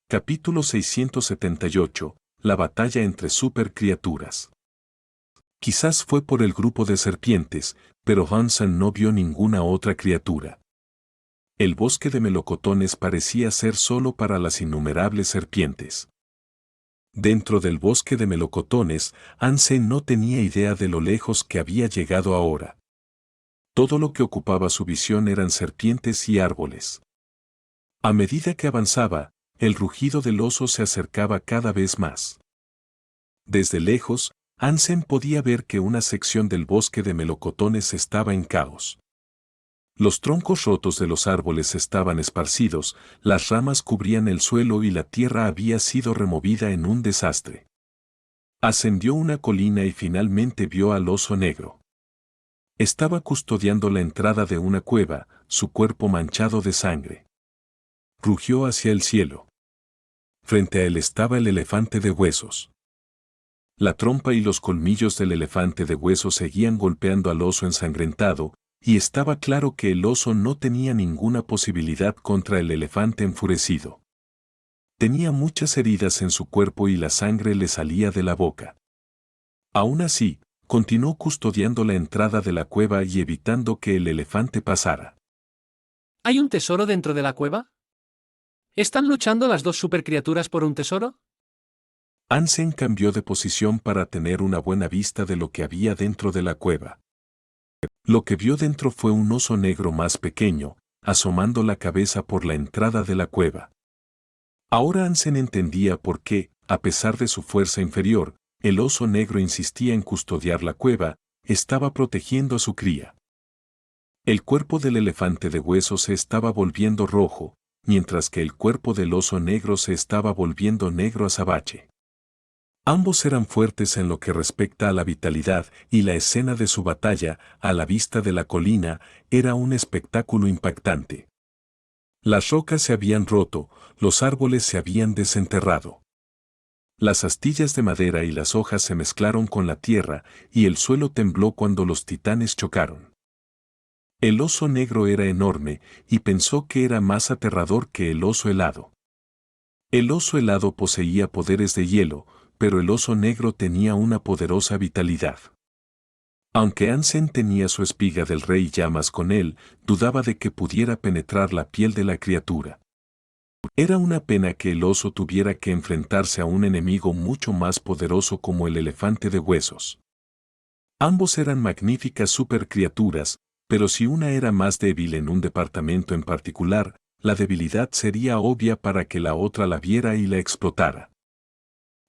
Capítulo 678. La batalla entre supercriaturas. Quizás fue por el grupo de serpientes, pero Hansen no vio ninguna otra criatura. El bosque de melocotones parecía ser solo para las innumerables serpientes. Dentro del bosque de melocotones, Hansen no tenía idea de lo lejos que había llegado ahora. Todo lo que ocupaba su visión eran serpientes y árboles. A medida que avanzaba, el rugido del oso se acercaba cada vez más. Desde lejos, Hansen podía ver que una sección del bosque de melocotones estaba en caos. Los troncos rotos de los árboles estaban esparcidos, las ramas cubrían el suelo y la tierra había sido removida en un desastre. Ascendió una colina y finalmente vio al oso negro. Estaba custodiando la entrada de una cueva, su cuerpo manchado de sangre. Rugió hacia el cielo. Frente a él estaba el elefante de huesos. La trompa y los colmillos del elefante de huesos seguían golpeando al oso ensangrentado, y estaba claro que el oso no tenía ninguna posibilidad contra el elefante enfurecido. Tenía muchas heridas en su cuerpo y la sangre le salía de la boca. Aún así, continuó custodiando la entrada de la cueva y evitando que el elefante pasara. ¿Hay un tesoro dentro de la cueva? ¿Están luchando las dos supercriaturas por un tesoro? Hansen cambió de posición para tener una buena vista de lo que había dentro de la cueva. Lo que vio dentro fue un oso negro más pequeño, asomando la cabeza por la entrada de la cueva. Ahora Hansen entendía por qué, a pesar de su fuerza inferior, el oso negro insistía en custodiar la cueva, estaba protegiendo a su cría. El cuerpo del elefante de huesos se estaba volviendo rojo, mientras que el cuerpo del oso negro se estaba volviendo negro azabache. Ambos eran fuertes en lo que respecta a la vitalidad, y la escena de su batalla, a la vista de la colina, era un espectáculo impactante. Las rocas se habían roto, los árboles se habían desenterrado. Las astillas de madera y las hojas se mezclaron con la tierra, y el suelo tembló cuando los titanes chocaron. El oso negro era enorme, y pensó que era más aterrador que el oso helado. El oso helado poseía poderes de hielo, pero el oso negro tenía una poderosa vitalidad. Aunque Hansen tenía su espiga del rey llamas con él, dudaba de que pudiera penetrar la piel de la criatura. Era una pena que el oso tuviera que enfrentarse a un enemigo mucho más poderoso como el elefante de huesos. Ambos eran magníficas supercriaturas, pero si una era más débil en un departamento en particular, la debilidad sería obvia para que la otra la viera y la explotara.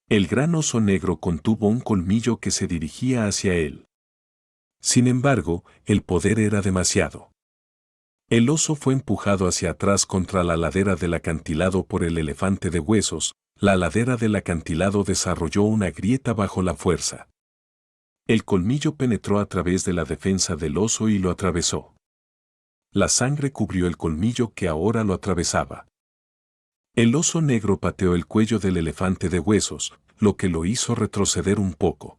El gran oso negro contuvo un colmillo que se dirigía hacia él. Sin embargo, el poder era demasiado. El oso fue empujado hacia atrás contra la ladera del acantilado por el elefante de huesos, la ladera del acantilado desarrolló una grieta bajo la fuerza. El colmillo penetró a través de la defensa del oso y lo atravesó. La sangre cubrió el colmillo que ahora lo atravesaba. El oso negro pateó el cuello del elefante de huesos, lo que lo hizo retroceder un poco.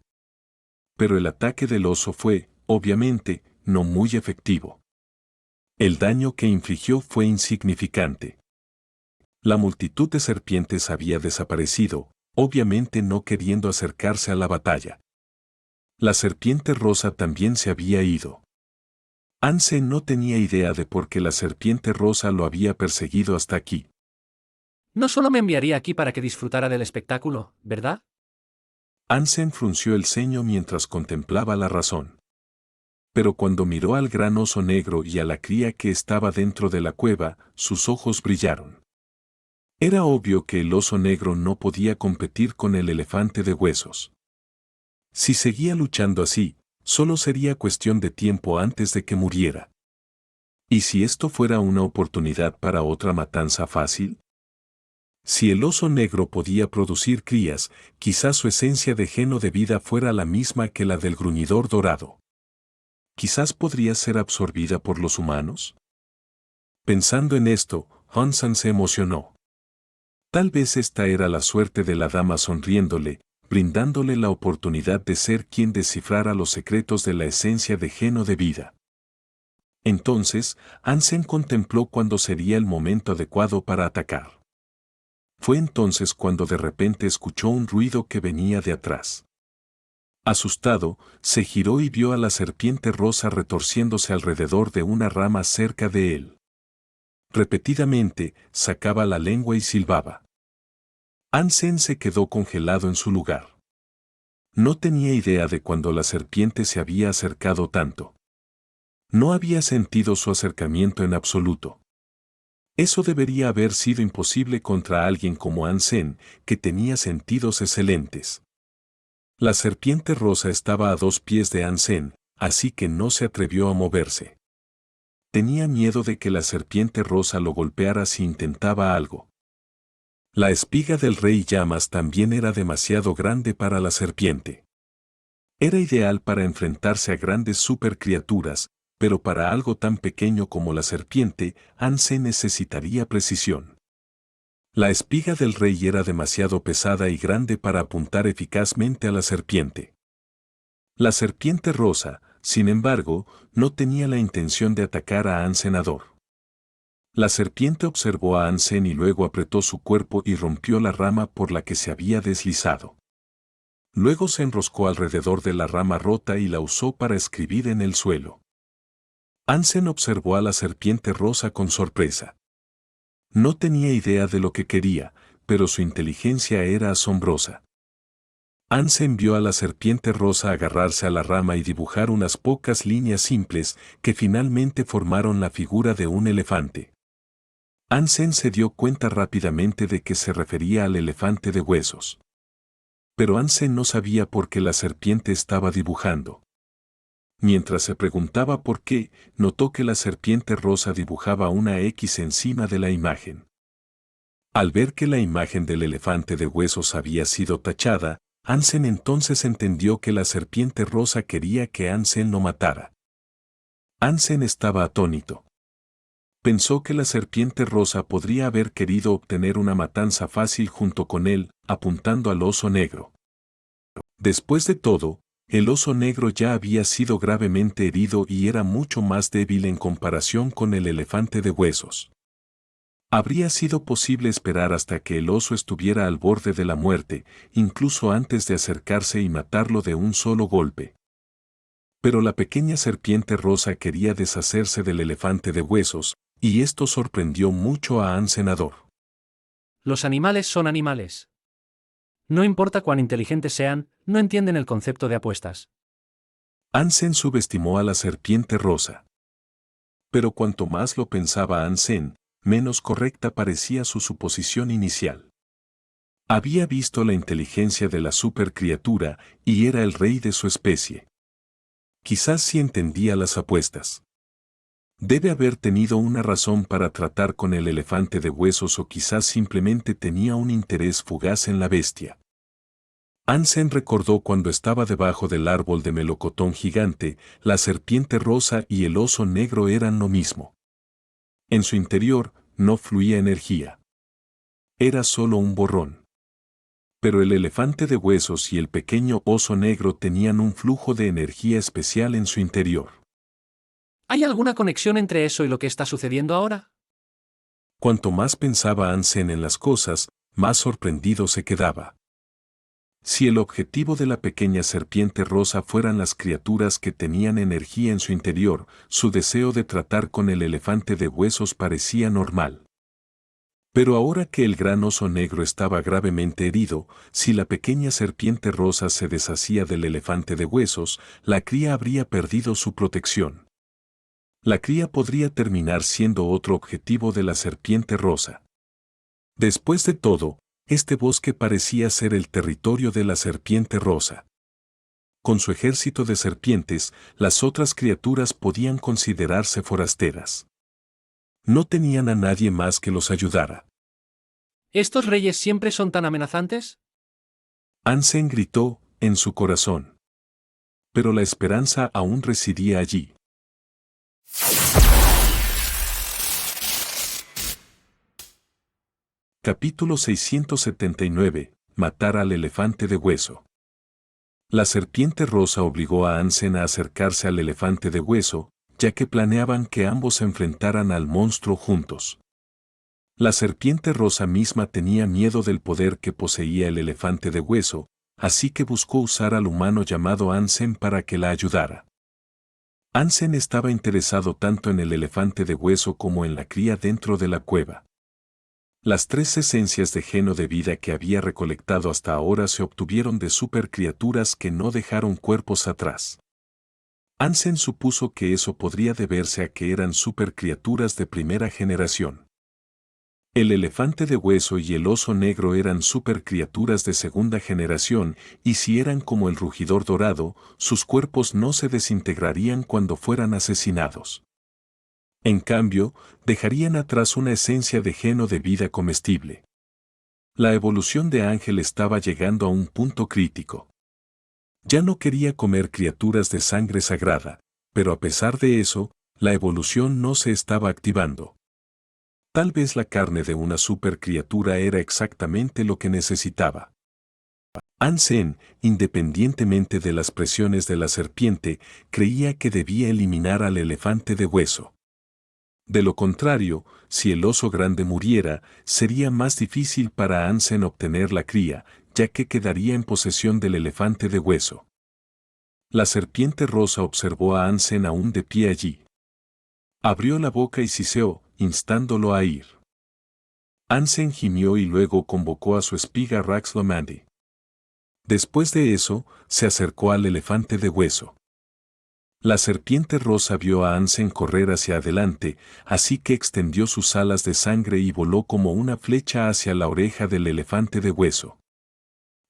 Pero el ataque del oso fue, obviamente, no muy efectivo. El daño que infligió fue insignificante. La multitud de serpientes había desaparecido, obviamente no queriendo acercarse a la batalla. La serpiente rosa también se había ido. Hansen no tenía idea de por qué la serpiente rosa lo había perseguido hasta aquí. No solo me enviaría aquí para que disfrutara del espectáculo, ¿verdad? Hansen frunció el ceño mientras contemplaba la razón. Pero cuando miró al gran oso negro y a la cría que estaba dentro de la cueva, sus ojos brillaron. Era obvio que el oso negro no podía competir con el elefante de huesos. Si seguía luchando así, solo sería cuestión de tiempo antes de que muriera. ¿Y si esto fuera una oportunidad para otra matanza fácil? Si el oso negro podía producir crías, quizás su esencia de geno de vida fuera la misma que la del gruñidor dorado. ¿Quizás podría ser absorbida por los humanos? Pensando en esto, Hansen se emocionó. Tal vez esta era la suerte de la dama sonriéndole, brindándole la oportunidad de ser quien descifrara los secretos de la esencia de geno de vida. Entonces, Hansen contempló cuándo sería el momento adecuado para atacar. Fue entonces cuando de repente escuchó un ruido que venía de atrás. Asustado, se giró y vio a la serpiente rosa retorciéndose alrededor de una rama cerca de él. Repetidamente, sacaba la lengua y silbaba. Hansen se quedó congelado en su lugar. No tenía idea de cuándo la serpiente se había acercado tanto. No había sentido su acercamiento en absoluto. Eso debería haber sido imposible contra alguien como Hansen, que tenía sentidos excelentes. La serpiente rosa estaba a 2 pies de Hansen, así que no se atrevió a moverse. Tenía miedo de que la serpiente rosa lo golpeara si intentaba algo. La espiga del rey llamas también era demasiado grande para la serpiente. Era ideal para enfrentarse a grandes supercriaturas, pero para algo tan pequeño como la serpiente, Hansen necesitaría precisión. La espiga del rey era demasiado pesada y grande para apuntar eficazmente a la serpiente. La serpiente rosa, sin embargo, no tenía la intención de atacar a Hansenador. La serpiente observó a Hansen y luego apretó su cuerpo y rompió la rama por la que se había deslizado. Luego se enroscó alrededor de la rama rota y la usó para escribir en el suelo. Hansen observó a la serpiente rosa con sorpresa. No tenía idea de lo que quería, pero su inteligencia era asombrosa. Hansen vio a la serpiente rosa agarrarse a la rama y dibujar unas pocas líneas simples que finalmente formaron la figura de un elefante. Hansen se dio cuenta rápidamente de que se refería al elefante de huesos. Pero Hansen no sabía por qué la serpiente estaba dibujando. Mientras se preguntaba por qué, notó que la serpiente rosa dibujaba una X encima de la imagen. Al ver que la imagen del elefante de huesos había sido tachada, Hansen entonces entendió que la serpiente rosa quería que Hansen lo matara. Hansen estaba atónito. Pensó que la serpiente rosa podría haber querido obtener una matanza fácil junto con él, apuntando al oso negro. Después de todo, el oso negro ya había sido gravemente herido y era mucho más débil en comparación con el elefante de huesos. Habría sido posible esperar hasta que el oso estuviera al borde de la muerte, incluso antes de acercarse y matarlo de un solo golpe. Pero la pequeña serpiente rosa quería deshacerse del elefante de huesos, y esto sorprendió mucho a Hansenador. Los animales son animales. No importa cuán inteligentes sean, no entienden el concepto de apuestas. Hansen subestimó a la serpiente rosa. Pero cuanto más lo pensaba Hansen, menos correcta parecía su suposición inicial. Había visto la inteligencia de la supercriatura y era el rey de su especie. Quizás sí entendía las apuestas. Debe haber tenido una razón para tratar con el elefante de huesos o quizás simplemente tenía un interés fugaz en la bestia. Hansen recordó cuando estaba debajo del árbol de melocotón gigante, la serpiente rosa y el oso negro eran lo mismo. En su interior no fluía energía. Era solo un borrón. Pero el elefante de huesos y el pequeño oso negro tenían un flujo de energía especial en su interior. ¿Hay alguna conexión entre eso y lo que está sucediendo ahora? Cuanto más pensaba Hansen en las cosas, más sorprendido se quedaba. Si el objetivo de la pequeña serpiente rosa fueran las criaturas que tenían energía en su interior, su deseo de tratar con el elefante de huesos parecía normal. Pero ahora que el gran oso negro estaba gravemente herido, si la pequeña serpiente rosa se deshacía del elefante de huesos, la cría habría perdido su protección. La cría podría terminar siendo otro objetivo de la serpiente rosa. Después de todo, este bosque parecía ser el territorio de la serpiente rosa. Con su ejército de serpientes, las otras criaturas podían considerarse forasteras. No tenían a nadie más que los ayudara. ¿Estos reyes siempre son tan amenazantes? Hansen gritó, en su corazón. Pero la esperanza aún residía allí. Capítulo 679. Matar al elefante de hueso. La serpiente rosa obligó a Hansen a acercarse al elefante de hueso, ya que planeaban que ambos se enfrentaran al monstruo juntos. La serpiente rosa misma tenía miedo del poder que poseía el elefante de hueso, así que buscó usar al humano llamado Ansem para que la ayudara. Ansem estaba interesado tanto en el elefante de hueso como en la cría dentro de la cueva. Las 3 esencias de geno de vida que había recolectado hasta ahora se obtuvieron de supercriaturas que no dejaron cuerpos atrás. Ansem supuso que eso podría deberse a que eran supercriaturas de primera generación. El elefante de hueso y el oso negro eran supercriaturas de segunda generación, y si eran como el rugidor dorado, sus cuerpos no se desintegrarían cuando fueran asesinados. En cambio, dejarían atrás una esencia de geno de vida comestible. La evolución de Ángel estaba llegando a un punto crítico. Ya no quería comer criaturas de sangre sagrada, pero a pesar de eso, la evolución no se estaba activando. Tal vez la carne de una supercriatura era exactamente lo que necesitaba. Ansem, independientemente de las presiones de la serpiente, creía que debía eliminar al elefante de hueso. De lo contrario, si el oso grande muriera, sería más difícil para Ansem obtener la cría, ya que quedaría en posesión del elefante de hueso. La serpiente rosa observó a Ansem aún de pie allí. Abrió la boca y siseó, instándolo a ir. Ansem gimió y luego convocó a su espiga Raxlomandi. Después de eso, se acercó al elefante de hueso. La serpiente rosa vio a Ansem correr hacia adelante, así que extendió sus alas de sangre y voló como una flecha hacia la oreja del elefante de hueso.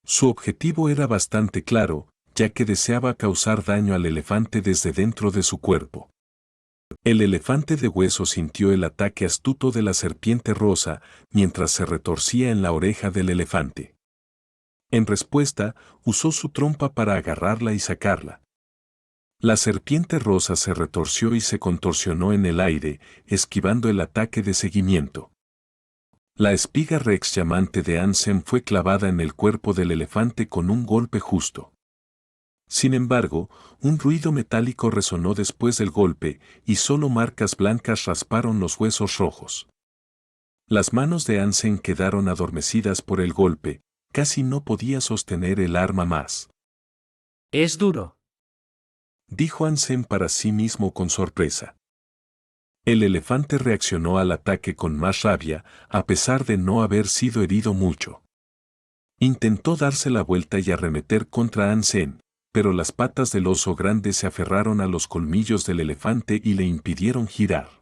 Su objetivo era bastante claro, ya que deseaba causar daño al elefante desde dentro de su cuerpo. El elefante de hueso sintió el ataque astuto de la serpiente rosa mientras se retorcía en la oreja del elefante. En respuesta, usó su trompa para agarrarla y sacarla. La serpiente rosa se retorció y se contorsionó en el aire, esquivando el ataque de seguimiento. La espiga Rex llamante de Ansem fue clavada en el cuerpo del elefante con un golpe justo. Sin embargo, un ruido metálico resonó después del golpe, y solo marcas blancas rasparon los huesos rojos. Las manos de Ansem quedaron adormecidas por el golpe, casi no podía sostener el arma más. Es duro, Dijo Ansem para sí mismo con sorpresa. El elefante reaccionó al ataque con más rabia, a pesar de no haber sido herido mucho. Intentó darse la vuelta y arremeter contra Ansem, pero las patas del oso grande se aferraron a los colmillos del elefante y le impidieron girar.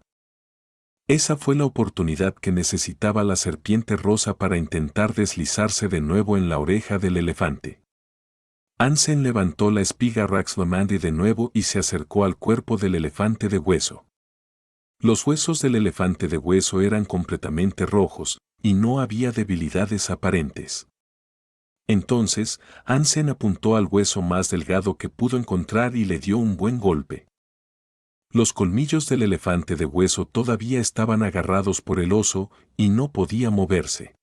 Esa fue la oportunidad que necesitaba la serpiente rosa para intentar deslizarse de nuevo en la oreja del elefante. Ansem levantó la espiga Raxlomandi de nuevo y se acercó al cuerpo del elefante de hueso. Los huesos del elefante de hueso eran completamente rojos, y no había debilidades aparentes. Entonces, Ansem apuntó al hueso más delgado que pudo encontrar y le dio un buen golpe. Los colmillos del elefante de hueso todavía estaban agarrados por el oso, y no podía moverse.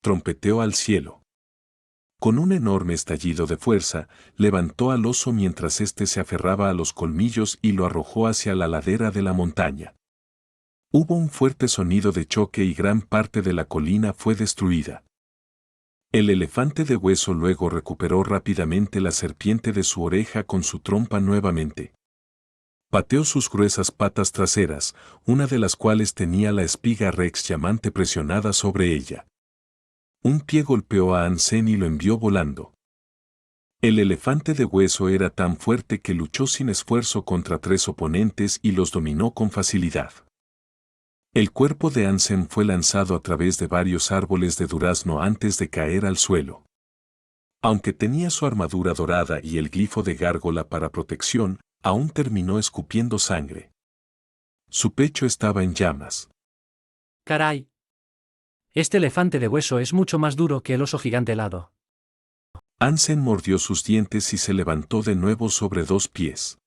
Trompeteó al cielo. Con un enorme estallido de fuerza, levantó al oso mientras éste se aferraba a los colmillos y lo arrojó hacia la ladera de la montaña. Hubo un fuerte sonido de choque y gran parte de la colina fue destruida. El elefante de hueso luego recuperó rápidamente la serpiente de su oreja con su trompa nuevamente. Pateó sus gruesas patas traseras, una de las cuales tenía la espiga Rex llamante presionada sobre ella. Un pie golpeó a Ansem y lo envió volando. El elefante de hueso era tan fuerte que luchó sin esfuerzo contra 3 oponentes y los dominó con facilidad. El cuerpo de Ansem fue lanzado a través de varios árboles de durazno antes de caer al suelo. Aunque tenía su armadura dorada y el glifo de gárgola para protección, aún terminó escupiendo sangre. Su pecho estaba en llamas. caray. Este elefante de hueso es mucho más duro que el oso gigante helado. Ansem mordió sus dientes y se levantó de nuevo sobre 2 pies.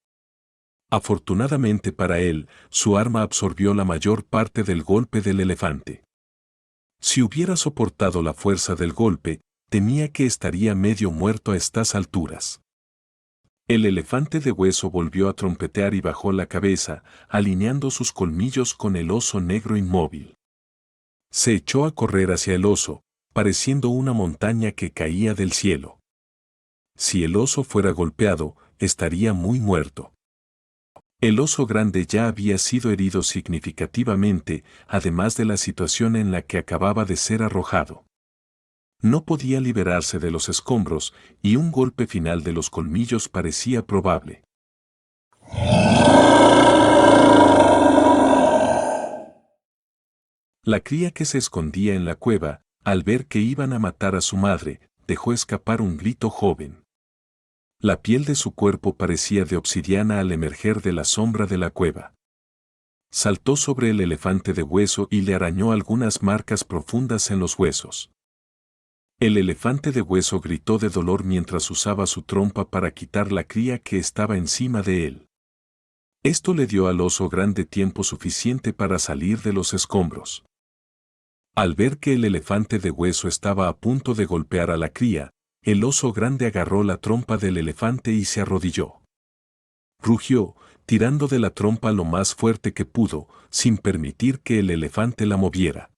Afortunadamente para él, su arma absorbió la mayor parte del golpe del elefante. Si hubiera soportado la fuerza del golpe, temía que estaría medio muerto a estas alturas. El elefante de hueso volvió a trompetear y bajó la cabeza, alineando sus colmillos con el oso negro inmóvil. Se echó a correr hacia el oso, pareciendo una montaña que caía del cielo. Si el oso fuera golpeado, estaría muy muerto. El oso grande ya había sido herido significativamente, además de la situación en la que acababa de ser arrojado. No podía liberarse de los escombros, y un golpe final de los colmillos parecía probable. La cría que se escondía en la cueva, al ver que iban a matar a su madre, dejó escapar un grito joven. La piel de su cuerpo parecía de obsidiana al emerger de la sombra de la cueva. Saltó sobre el elefante de hueso y le arañó algunas marcas profundas en los huesos. El elefante de hueso gritó de dolor mientras usaba su trompa para quitar la cría que estaba encima de él. Esto le dio al oso grande tiempo suficiente para salir de los escombros. Al ver que el elefante de hueso estaba a punto de golpear a la cría, el oso grande agarró la trompa del elefante y se arrodilló. Rugió, tirando de la trompa lo más fuerte que pudo, sin permitir que el elefante la moviera.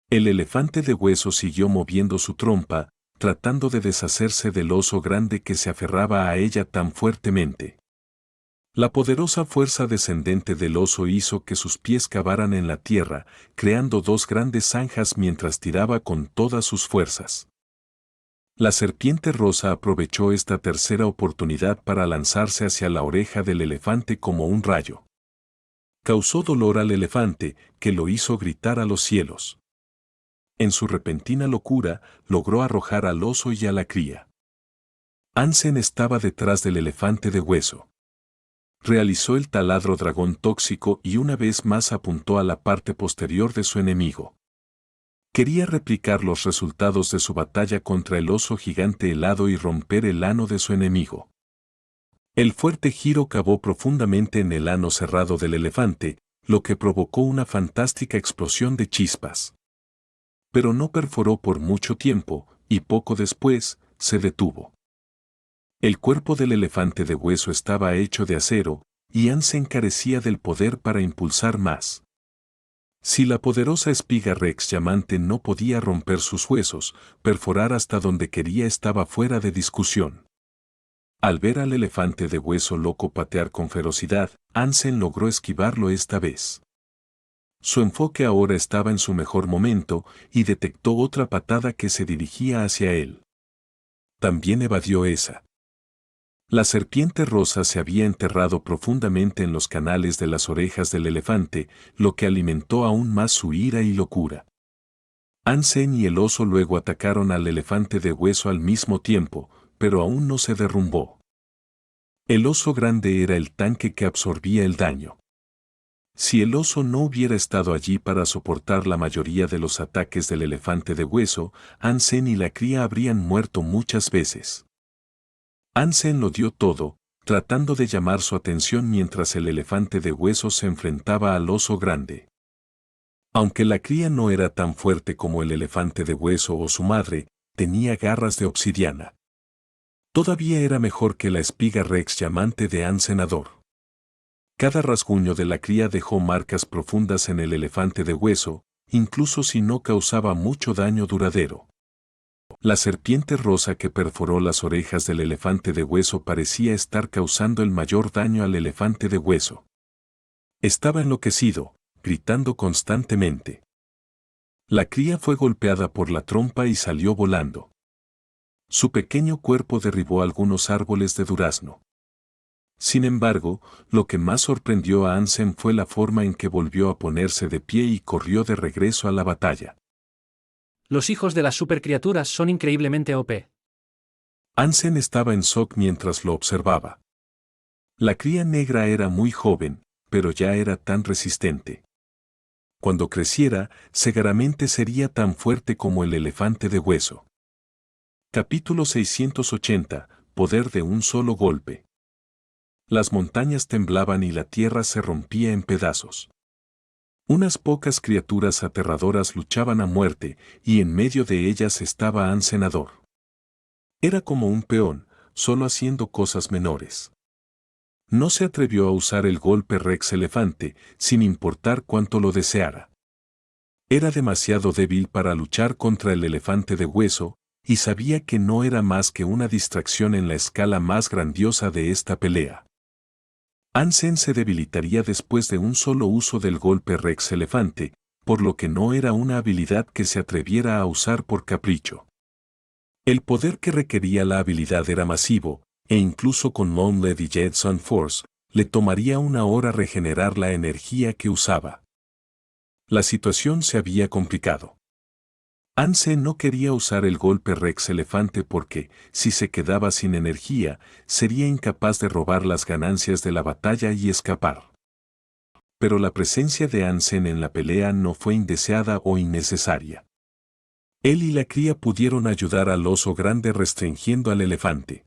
El elefante de hueso siguió moviendo su trompa, tratando de deshacerse del oso grande que se aferraba a ella tan fuertemente. La poderosa fuerza descendente del oso hizo que sus pies cavaran en la tierra, creando dos grandes zanjas mientras tiraba con todas sus fuerzas. La serpiente rosa aprovechó esta tercera oportunidad para lanzarse hacia la oreja del elefante como un rayo. Causó dolor al elefante, que lo hizo gritar a los cielos. En su repentina locura, logró arrojar al oso y a la cría. Ansem estaba detrás del elefante de hueso. Realizó el taladro dragón tóxico y una vez más apuntó a la parte posterior de su enemigo. Quería replicar los resultados de su batalla contra el oso gigante helado y romper el ano de su enemigo. El fuerte giro cavó profundamente en el ano cerrado del elefante, lo que provocó una fantástica explosión de chispas. Pero no perforó por mucho tiempo, y poco después, se detuvo. El cuerpo del elefante de hueso estaba hecho de acero, y Ansem carecía del poder para impulsar más. Si la poderosa espiga Rex Diamante no podía romper sus huesos, perforar hasta donde quería estaba fuera de discusión. Al ver al elefante de hueso loco patear con ferocidad, Ansem logró esquivarlo esta vez. Su enfoque ahora estaba en su mejor momento y detectó otra patada que se dirigía hacia él. También evadió esa. La serpiente rosa se había enterrado profundamente en los canales de las orejas del elefante, lo que alimentó aún más su ira y locura. Ansem y el oso luego atacaron al elefante de hueso al mismo tiempo, pero aún no se derrumbó. El oso grande era el tanque que absorbía el daño. Si el oso no hubiera estado allí para soportar la mayoría de los ataques del elefante de hueso, Ansem y la cría habrían muerto muchas veces. Ansem lo dio todo, tratando de llamar su atención mientras el elefante de hueso se enfrentaba al oso grande. Aunque la cría no era tan fuerte como el elefante de hueso o su madre, tenía garras de obsidiana. Todavía era mejor que la espiga Rex Diamante de Ansenador. Cada rasguño de la cría dejó marcas profundas en el elefante de hueso, incluso si no causaba mucho daño duradero. La serpiente rosa que perforó las orejas del elefante de hueso parecía estar causando el mayor daño al elefante de hueso. Estaba enloquecido, gritando constantemente. La cría fue golpeada por la trompa y salió volando. Su pequeño cuerpo derribó algunos árboles de durazno. Sin embargo, lo que más sorprendió a Ansem fue la forma en que volvió a ponerse de pie y corrió de regreso a la batalla. Los hijos de las supercriaturas son increíblemente OP. Ansem estaba en shock mientras lo observaba. La cría negra era muy joven, pero ya era tan resistente. Cuando creciera, seguramente sería tan fuerte como el elefante de hueso. Capítulo 680. Poder de un solo golpe. Las montañas temblaban y la tierra se rompía en pedazos. Unas pocas criaturas aterradoras luchaban a muerte, y en medio de ellas estaba Ansenador. Era como un peón, solo haciendo cosas menores. No se atrevió a usar el golpe Rex Elefante, sin importar cuánto lo deseara. Era demasiado débil para luchar contra el elefante de hueso, y sabía que no era más que una distracción en la escala más grandiosa de esta pelea. Hansen se debilitaría después de un solo uso del golpe Rex elefante, por lo que no era una habilidad que se atreviera a usar por capricho. El poder que requería la habilidad era masivo, e incluso con Moon Lady Jetson Force, le tomaría una hora regenerar la energía que usaba. La situación se había complicado. Hansen no quería usar el golpe Rex elefante porque, si se quedaba sin energía, sería incapaz de robar las ganancias de la batalla y escapar. Pero la presencia de Hansen en la pelea no fue indeseada o innecesaria. Él y la cría pudieron ayudar al oso grande restringiendo al elefante.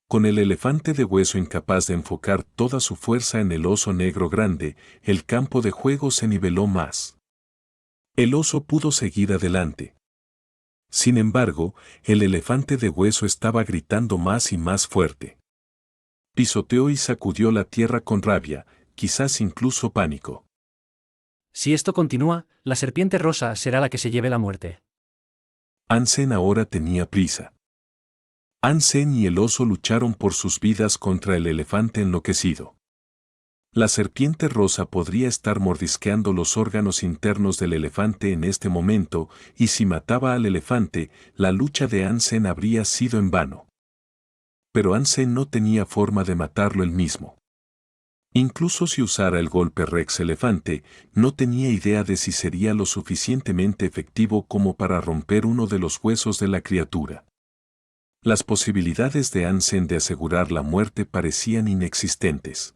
Con el elefante de hueso incapaz de enfocar toda su fuerza en el oso negro grande, el campo de juego se niveló más. El oso pudo seguir adelante. Sin embargo, el elefante de hueso estaba gritando más y más fuerte. Pisoteó y sacudió la tierra con rabia, quizás incluso pánico. Si esto continúa, la serpiente rosa será la que se lleve la muerte. Hansen ahora tenía prisa. Hansen y el oso lucharon por sus vidas contra el elefante enloquecido. La serpiente rosa podría estar mordisqueando los órganos internos del elefante en este momento, y si mataba al elefante, la lucha de Hansen habría sido en vano. Pero Hansen no tenía forma de matarlo él mismo. Incluso si usara el golpe Rex elefante, no tenía idea de si sería lo suficientemente efectivo como para romper uno de los huesos de la criatura. Las posibilidades de Hansen de asegurar la muerte parecían inexistentes.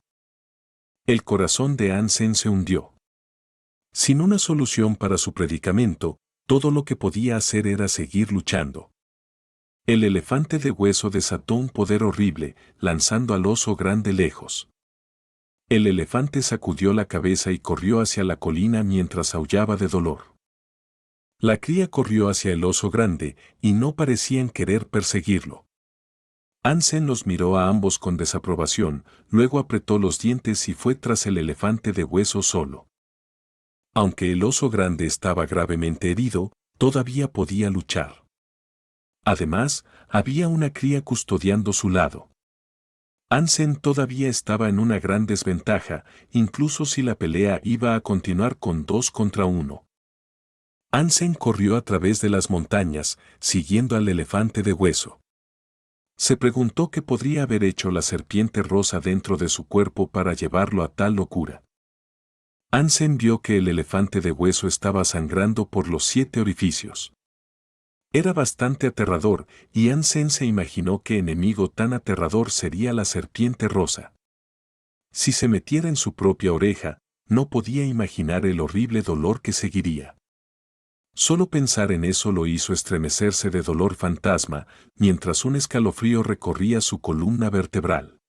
El corazón de Hansen se hundió. Sin una solución para su predicamento, todo lo que podía hacer era seguir luchando. El elefante de hueso desató un poder horrible, lanzando al oso grande lejos. El elefante sacudió la cabeza y corrió hacia la colina mientras aullaba de dolor. La cría corrió hacia el oso grande, y no parecían querer perseguirlo. Hansen los miró a ambos con desaprobación, luego apretó los dientes y fue tras el elefante de hueso solo. Aunque el oso grande estaba gravemente herido, todavía podía luchar. Además, había una cría custodiando su lado. Hansen todavía estaba en una gran desventaja, incluso si la pelea iba a continuar con 2 contra 1. Hansen corrió a través de las montañas, siguiendo al elefante de hueso. Se preguntó qué podría haber hecho la serpiente rosa dentro de su cuerpo para llevarlo a tal locura. Hansen vio que el elefante de hueso estaba sangrando por los 7 orificios. Era bastante aterrador, y Hansen se imaginó qué enemigo tan aterrador sería la serpiente rosa. Si se metiera en su propia oreja, no podía imaginar el horrible dolor que seguiría. Solo pensar en eso lo hizo estremecerse de dolor fantasma, mientras un escalofrío recorría su columna vertebral.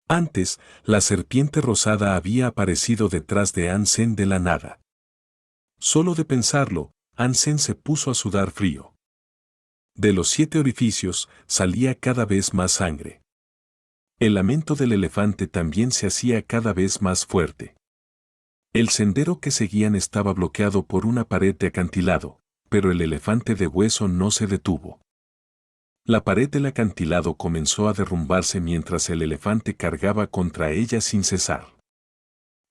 Antes, la serpiente rosada había aparecido detrás de Hansen de la nada. Solo de pensarlo, Hansen se puso a sudar frío. De los 7 orificios, salía cada vez más sangre. El lamento del elefante también se hacía cada vez más fuerte. El sendero que seguían estaba bloqueado por una pared de acantilado, pero el elefante de hueso no se detuvo. La pared del acantilado comenzó a derrumbarse mientras el elefante cargaba contra ella sin cesar.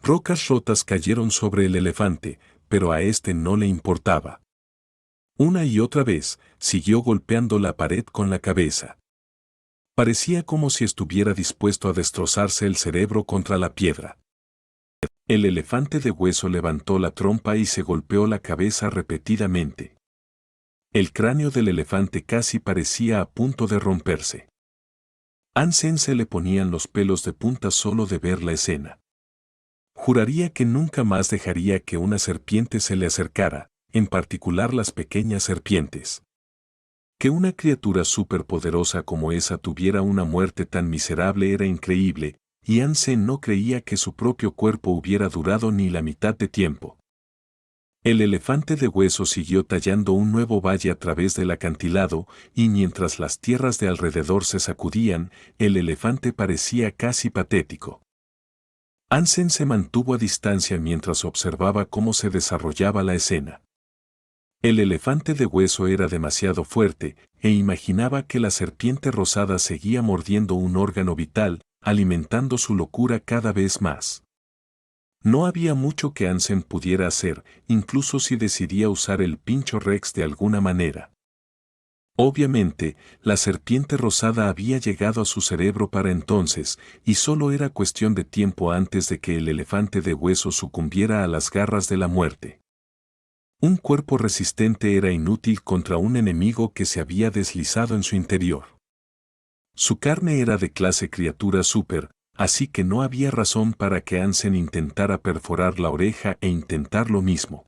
Rocas rotas cayeron sobre el elefante, pero a este no le importaba. Una y otra vez, siguió golpeando la pared con la cabeza. Parecía como si estuviera dispuesto a destrozarse el cerebro contra la piedra. El elefante de hueso levantó la trompa y se golpeó la cabeza repetidamente. El cráneo del elefante casi parecía a punto de romperse. Hansen se le ponían los pelos de punta solo de ver la escena. Juraría que nunca más dejaría que una serpiente se le acercara, en particular las pequeñas serpientes. Que una criatura superpoderosa como esa tuviera una muerte tan miserable era increíble, y Hansen no creía que su propio cuerpo hubiera durado ni la mitad de tiempo. El elefante de hueso siguió tallando un nuevo valle a través del acantilado, y mientras las tierras de alrededor se sacudían, el elefante parecía casi patético. Hansen se mantuvo a distancia mientras observaba cómo se desarrollaba la escena. El elefante de hueso era demasiado fuerte, e imaginaba que la serpiente rosada seguía mordiendo un órgano vital, alimentando su locura cada vez más. No había mucho que Hansen pudiera hacer, incluso si decidía usar el pincho Rex de alguna manera. Obviamente, la serpiente rosada había llegado a su cerebro para entonces, y solo era cuestión de tiempo antes de que el elefante de hueso sucumbiera a las garras de la muerte. Un cuerpo resistente era inútil contra un enemigo que se había deslizado en su interior. Su carne era de clase criatura super, así que no había razón para que Hansen intentara perforar la oreja e intentar lo mismo.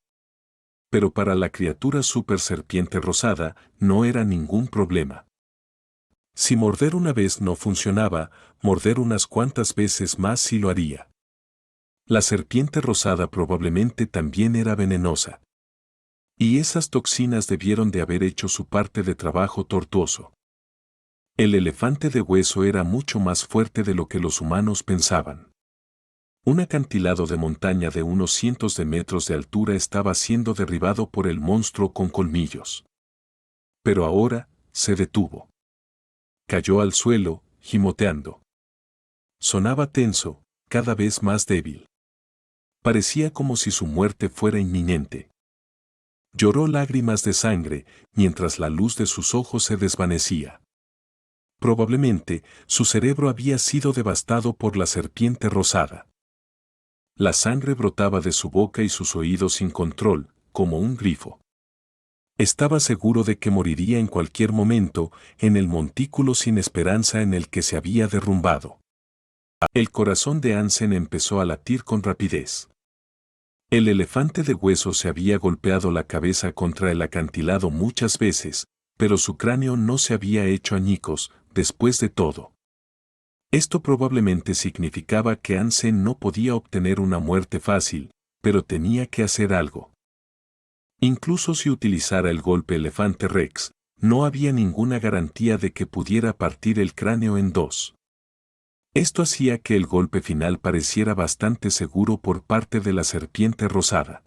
Pero para la criatura super serpiente rosada no era ningún problema. Si morder una vez no funcionaba, morder unas cuantas veces más sí lo haría. La serpiente rosada probablemente también era venenosa. Y esas toxinas debieron de haber hecho su parte de trabajo tortuoso. El elefante de hueso era mucho más fuerte de lo que los humanos pensaban. Un acantilado de montaña de unos cientos de metros de altura estaba siendo derribado por el monstruo con colmillos. Pero ahora, se detuvo. Cayó al suelo, gimoteando. Sonaba tenso, cada vez más débil. Parecía como si su muerte fuera inminente. Lloró lágrimas de sangre, mientras la luz de sus ojos se desvanecía. Probablemente, su cerebro había sido devastado por la serpiente rosada. La sangre brotaba de su boca y sus oídos sin control, como un grifo. Estaba seguro de que moriría en cualquier momento, en el montículo sin esperanza en el que se había derrumbado. El corazón de Hansen empezó a latir con rapidez. El elefante de hueso se había golpeado la cabeza contra el acantilado muchas veces, pero su cráneo no se había hecho añicos, después de todo. Esto probablemente significaba que Hansen no podía obtener una muerte fácil, pero tenía que hacer algo. Incluso si utilizara el golpe elefante Rex, no había ninguna garantía de que pudiera partir el cráneo en dos. Esto hacía que el golpe final pareciera bastante seguro por parte de la serpiente rosada.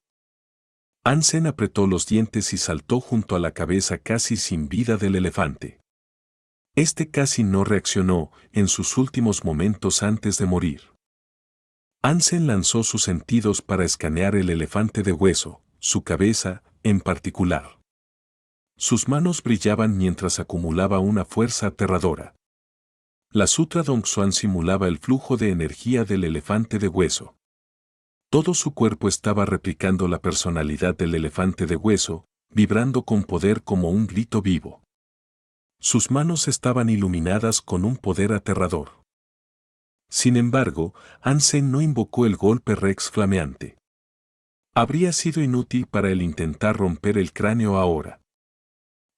Hansen apretó los dientes y saltó junto a la cabeza casi sin vida del elefante. Este casi no reaccionó en sus últimos momentos antes de morir. Hansen lanzó sus sentidos para escanear el elefante de hueso, su cabeza, en particular. Sus manos brillaban mientras acumulaba una fuerza aterradora. La Sutra Dongsuan simulaba el flujo de energía del elefante de hueso. Todo su cuerpo estaba replicando la personalidad del elefante de hueso, vibrando con poder como un grito vivo. Sus manos estaban iluminadas con un poder aterrador. Sin embargo, Hansen no invocó el golpe Rex flameante. Habría sido inútil para él intentar romper el cráneo ahora.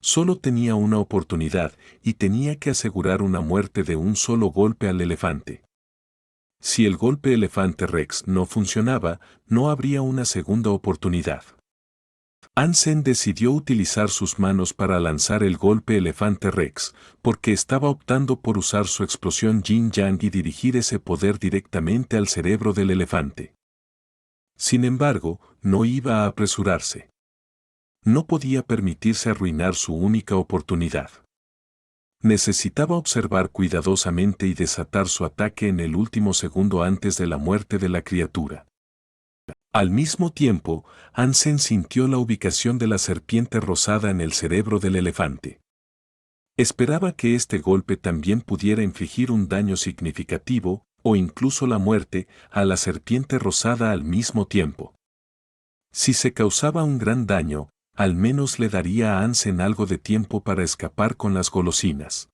Solo tenía una oportunidad y tenía que asegurar una muerte de un solo golpe al elefante. Si el golpe elefante Rex no funcionaba, no habría una segunda oportunidad. Hansen decidió utilizar sus manos para lanzar el golpe elefante Rex, porque estaba optando por usar su explosión Yin-Yang y dirigir ese poder directamente al cerebro del elefante. Sin embargo, no iba a apresurarse. No podía permitirse arruinar su única oportunidad. Necesitaba observar cuidadosamente y desatar su ataque en el último segundo antes de la muerte de la criatura. Al mismo tiempo, Hansen sintió la ubicación de la serpiente rosada en el cerebro del elefante. Esperaba que este golpe también pudiera infligir un daño significativo, o incluso la muerte, a la serpiente rosada al mismo tiempo. Si se causaba un gran daño, al menos le daría a Hansen algo de tiempo para escapar con las golosinas.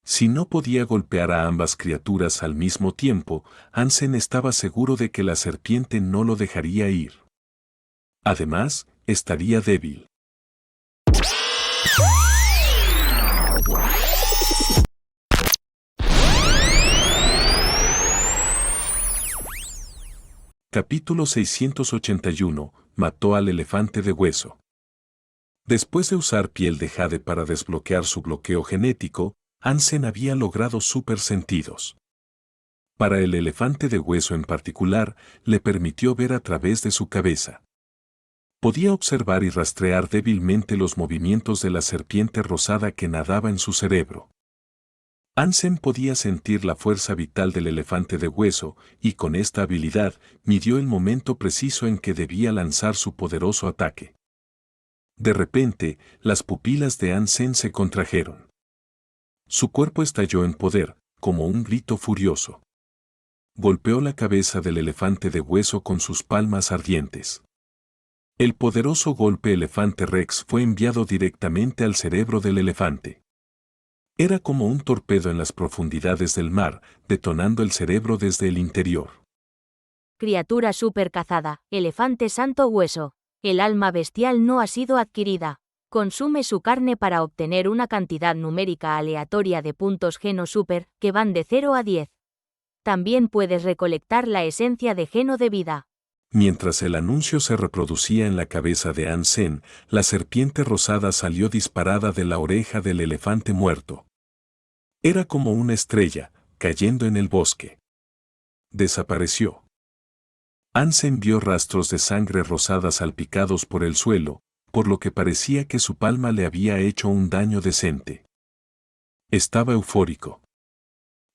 Si no podía golpear a ambas criaturas al mismo tiempo, Hansen estaba seguro de que la serpiente no lo dejaría ir. Además, estaría débil. Capítulo 681. Mató al elefante de hueso. Después de usar piel de jade para desbloquear su bloqueo genético, Hansen había logrado super sentidos. Para el elefante de hueso en particular, le permitió ver a través de su cabeza. Podía observar y rastrear débilmente los movimientos de la serpiente rosada que nadaba en su cerebro. Hansen podía sentir la fuerza vital del elefante de hueso, y con esta habilidad midió el momento preciso en que debía lanzar su poderoso ataque. De repente, las pupilas de Hansen se contrajeron. Su cuerpo estalló en poder, como un grito furioso. Golpeó la cabeza del elefante de hueso con sus palmas ardientes. El poderoso golpe Elefante Rex fue enviado directamente al cerebro del elefante. Era como un torpedo en las profundidades del mar, detonando el cerebro desde el interior. Criatura supercazada, elefante santo hueso. El alma bestial no ha sido adquirida. Consume su carne para obtener una cantidad numérica aleatoria de puntos Geno Super, que van de 0 a 10. También puedes recolectar la esencia de Geno de vida. Mientras el anuncio se reproducía en la cabeza de Hansen, la serpiente rosada salió disparada de la oreja del elefante muerto. Era como una estrella, cayendo en el bosque. Desapareció. Hansen vio rastros de sangre rosada salpicados por el suelo, por lo que parecía que su palma le había hecho un daño decente. Estaba eufórico.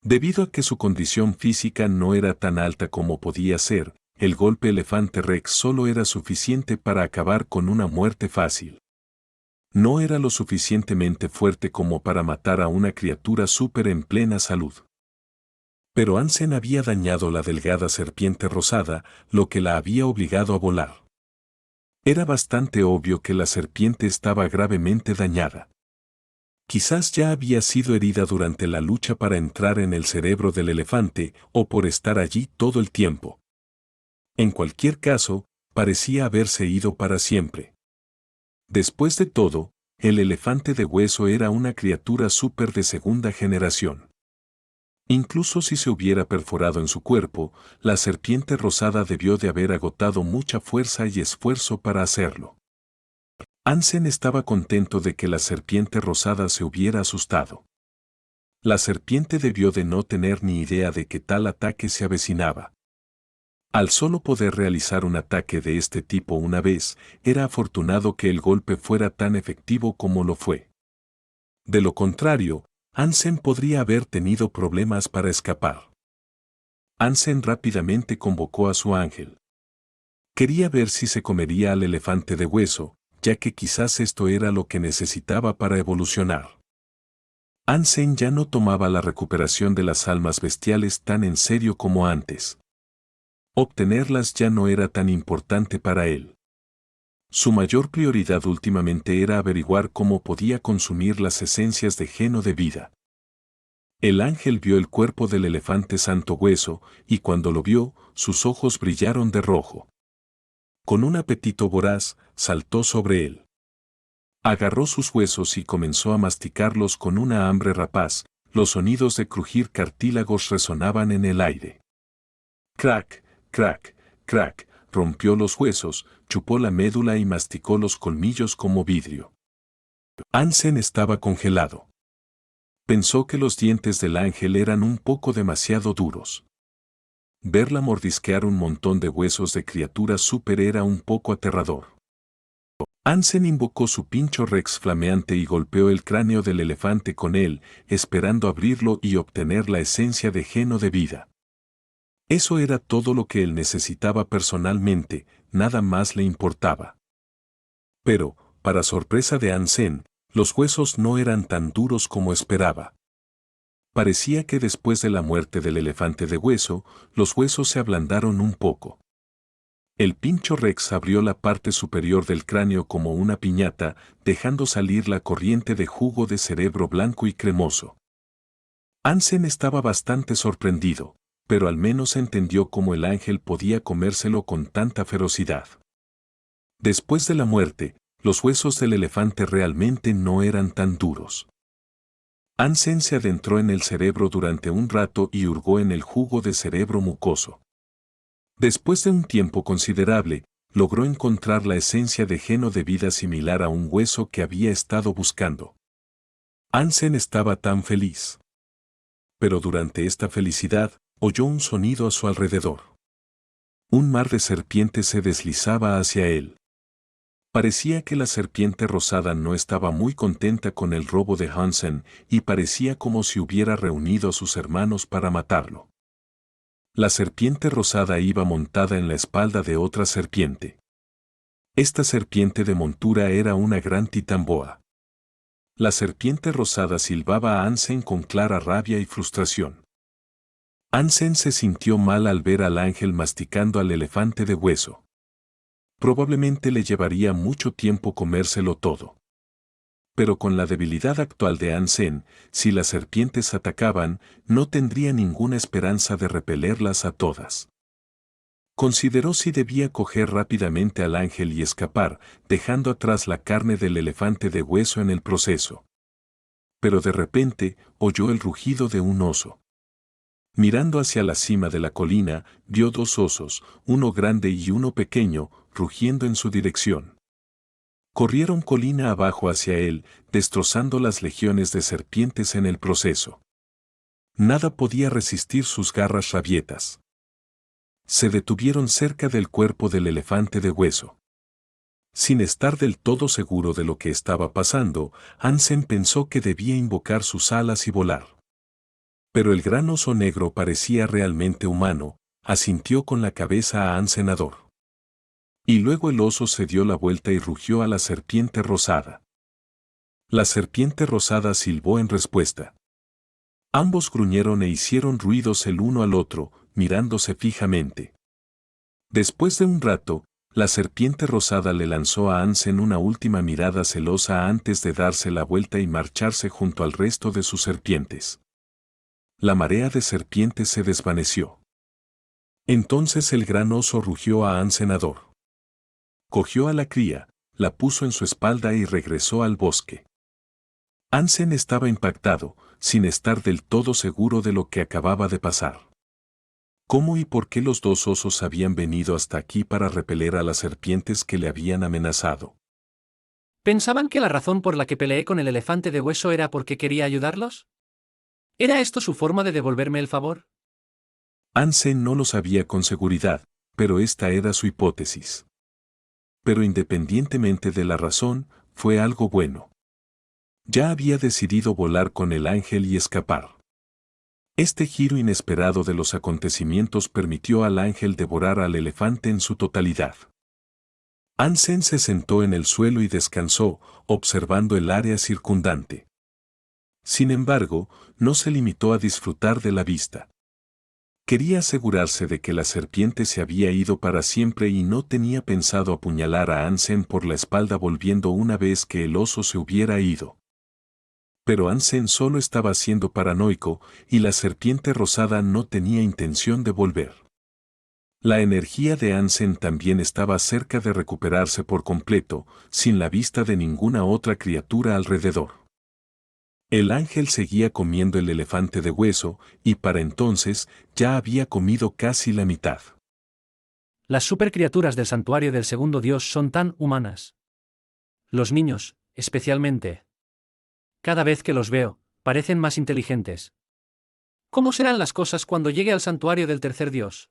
Debido a que su condición física no era tan alta como podía ser, el golpe Elefante Rex solo era suficiente para acabar con una muerte fácil. No era lo suficientemente fuerte como para matar a una criatura súper en plena salud. Pero Hansen había dañado la delgada serpiente rosada, lo que la había obligado a volar. Era bastante obvio que la serpiente estaba gravemente dañada. Quizás ya había sido herida durante la lucha para entrar en el cerebro del elefante o por estar allí todo el tiempo. En cualquier caso, parecía haberse ido para siempre. Después de todo, el elefante de hueso era una criatura súper de segunda generación. Incluso si se hubiera perforado en su cuerpo, la serpiente rosada debió de haber agotado mucha fuerza y esfuerzo para hacerlo. Hansen estaba contento de que la serpiente rosada se hubiera asustado. La serpiente debió de no tener ni idea de que tal ataque se avecinaba. Al solo poder realizar un ataque de este tipo una vez, era afortunado que el golpe fuera tan efectivo como lo fue. De lo contrario, Hansen podría haber tenido problemas para escapar. Hansen rápidamente convocó a su ángel. Quería ver si se comería al elefante de hueso, ya que quizás esto era lo que necesitaba para evolucionar. Hansen ya no tomaba la recuperación de las almas bestiales tan en serio como antes. Obtenerlas ya no era tan importante para él. Su mayor prioridad últimamente era averiguar cómo podía consumir las esencias de Geno de vida. El ángel vio el cuerpo del elefante santo hueso, y cuando lo vio, sus ojos brillaron de rojo. Con un apetito voraz, saltó sobre él. Agarró sus huesos y comenzó a masticarlos con una hambre rapaz, los sonidos de crujir cartílagos resonaban en el aire. Crack, crack, crack, rompió los huesos, chupó la médula y masticó los colmillos como vidrio. Hansen estaba congelado. Pensó que los dientes del ángel eran un poco demasiado duros. Verla mordisquear un montón de huesos de criatura súper era un poco aterrador. Hansen invocó su pincho Rex flameante y golpeó el cráneo del elefante con él, esperando abrirlo y obtener la esencia de Geno de vida. Eso era todo lo que él necesitaba personalmente, nada más le importaba. Pero, para sorpresa de Hansen, los huesos no eran tan duros como esperaba. Parecía que después de la muerte del elefante de hueso, los huesos se ablandaron un poco. El pincho Rex abrió la parte superior del cráneo como una piñata, dejando salir la corriente de jugo de cerebro blanco y cremoso. Hansen estaba bastante sorprendido, pero al menos entendió cómo el ángel podía comérselo con tanta ferocidad. Después de la muerte, los huesos del elefante realmente no eran tan duros. Hansen se adentró en el cerebro durante un rato y hurgó en el jugo de cerebro mucoso. Después de un tiempo considerable, logró encontrar la esencia de Geno de vida similar a un hueso que había estado buscando. Hansen estaba tan feliz. Pero durante esta felicidad, Oyó un sonido a su alrededor. Un mar de serpientes se deslizaba hacia él. Parecía que la serpiente rosada no estaba muy contenta con el robo de Hansen y parecía como si hubiera reunido a sus hermanos para matarlo. La serpiente rosada iba montada en la espalda de otra serpiente. Esta serpiente de montura era una gran titanboa. La serpiente rosada silbaba a Hansen con clara rabia y frustración. Hansen se sintió mal al ver al ángel masticando al elefante de hueso. Probablemente le llevaría mucho tiempo comérselo todo. Pero con la debilidad actual de Hansen, si las serpientes atacaban, no tendría ninguna esperanza de repelerlas a todas. Consideró si debía coger rápidamente al ángel y escapar, dejando atrás la carne del elefante de hueso en el proceso. Pero de repente, oyó el rugido de un oso. Mirando hacia la cima de la colina, vio dos osos, uno grande y uno pequeño, rugiendo en su dirección. Corrieron colina abajo hacia él, destrozando las legiones de serpientes en el proceso. Nada podía resistir sus garras rabietas. Se detuvieron cerca del cuerpo del elefante de hueso. Sin estar del todo seguro de lo que estaba pasando, Hansen pensó que debía invocar sus alas y volar. Pero el gran oso negro parecía realmente humano, asintió con la cabeza a Hansenador. Y luego el oso se dio la vuelta y rugió a la serpiente rosada. La serpiente rosada silbó en respuesta. Ambos gruñeron e hicieron ruidos el uno al otro, mirándose fijamente. Después de un rato, la serpiente rosada le lanzó a Hansen una última mirada celosa antes de darse la vuelta y marcharse junto al resto de sus serpientes. La marea de serpientes se desvaneció. Entonces el gran oso rugió a Hansenador. Cogió a la cría, la puso en su espalda y regresó al bosque. Hansen estaba impactado, sin estar del todo seguro de lo que acababa de pasar. ¿Cómo y por qué los dos osos habían venido hasta aquí para repeler a las serpientes que le habían amenazado? ¿Pensaban que la razón por la que peleé con el elefante de hueso era porque quería ayudarlos? ¿Era esto su forma de devolverme el favor? Hansen no lo sabía con seguridad, pero esta era su hipótesis. Pero independientemente de la razón, fue algo bueno. Ya había decidido volar con el ángel y escapar. Este giro inesperado de los acontecimientos permitió al ángel devorar al elefante en su totalidad. Hansen se sentó en el suelo y descansó, observando el área circundante. Sin embargo, no se limitó a disfrutar de la vista. Quería asegurarse de que la serpiente se había ido para siempre y no tenía pensado apuñalar a Hansen por la espalda volviendo una vez que el oso se hubiera ido. Pero Hansen solo estaba siendo paranoico y la serpiente rosada no tenía intención de volver. La energía de Hansen también estaba cerca de recuperarse por completo, sin la vista de ninguna otra criatura alrededor. El ángel seguía comiendo el elefante de hueso, y para entonces ya había comido casi la mitad. Las supercriaturas del santuario del segundo dios son tan humanas. Los niños, especialmente. Cada vez que los veo, parecen más inteligentes. ¿Cómo serán las cosas cuando llegue al santuario del tercer dios?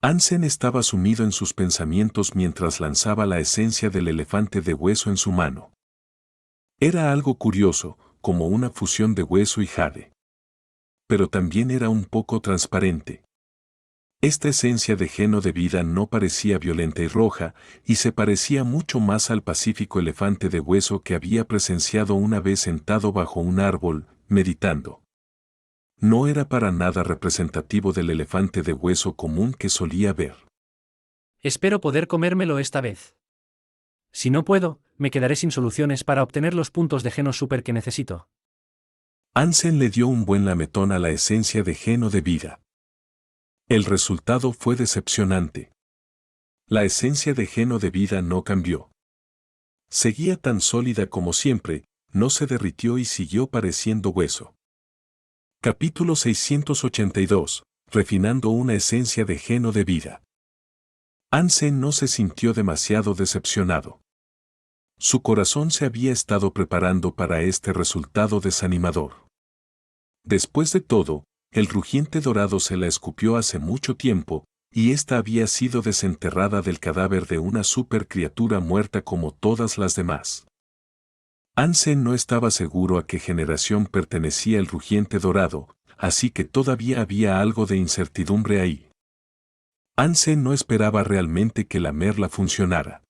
Hansen estaba sumido en sus pensamientos mientras lanzaba la esencia del elefante de hueso en su mano. Era algo curioso, como una fusión de hueso y jade. Pero también era un poco transparente. Esta esencia de geno de vida no parecía violenta y roja, y se parecía mucho más al pacífico elefante de hueso que había presenciado una vez sentado bajo un árbol, meditando. No era para nada representativo del elefante de hueso común que solía ver. Espero poder comérmelo esta vez. Si no puedo, me quedaré sin soluciones para obtener los puntos de geno super que necesito. Hansen le dio un buen lametón a la esencia de geno de vida. El resultado fue decepcionante. La esencia de geno de vida no cambió. Seguía tan sólida como siempre, no se derritió y siguió pareciendo hueso. Capítulo 682. Refinando una esencia de geno de vida. Hansen no se sintió demasiado decepcionado. Su corazón se había estado preparando para este resultado desanimador. Después de todo, el rugiente dorado se la escupió hace mucho tiempo, y ésta había sido desenterrada del cadáver de una supercriatura muerta como todas las demás. Ansem no estaba seguro a qué generación pertenecía el rugiente dorado, así que todavía había algo de incertidumbre ahí. Ansem no esperaba realmente que la merla funcionara.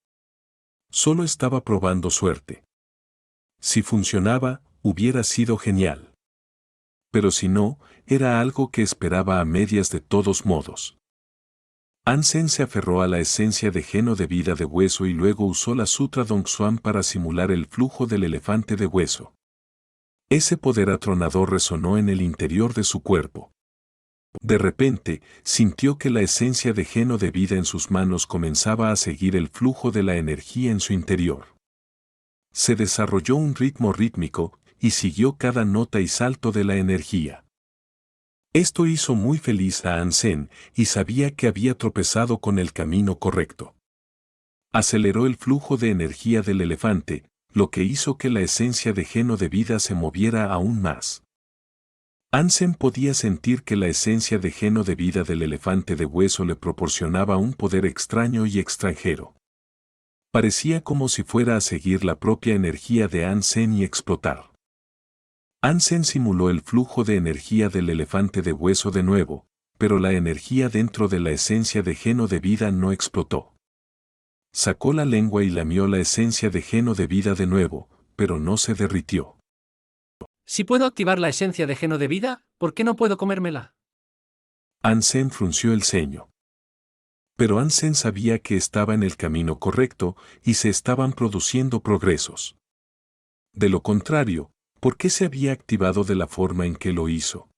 Solo estaba probando suerte. Si funcionaba, hubiera sido genial. Pero si no, era algo que esperaba a medias de todos modos. Ansem se aferró a la esencia de geno de vida de hueso y luego usó la Sutra Dongsuan para simular el flujo del elefante de hueso. Ese poder atronador resonó en el interior de su cuerpo. De repente, sintió que la esencia de geno de vida en sus manos comenzaba a seguir el flujo de la energía en su interior. Se desarrolló un ritmo rítmico, y siguió cada nota y salto de la energía. Esto hizo muy feliz a Ansem, y sabía que había tropezado con el camino correcto. Aceleró el flujo de energía del elefante, lo que hizo que la esencia de geno de vida se moviera aún más. Ansem podía sentir que la esencia de geno de vida del elefante de hueso le proporcionaba un poder extraño y extranjero. Parecía como si fuera a seguir la propia energía de Ansem y explotar. Ansem simuló el flujo de energía del elefante de hueso de nuevo, pero la energía dentro de la esencia de geno de vida no explotó. Sacó la lengua y lamió la esencia de geno de vida de nuevo, pero no se derritió. Si puedo activar la esencia de geno de vida, ¿por qué no puedo comérmela? Ansem frunció el ceño. Pero Ansem sabía que estaba en el camino correcto y se estaban produciendo progresos. De lo contrario, ¿por qué se había activado de la forma en que lo hizo?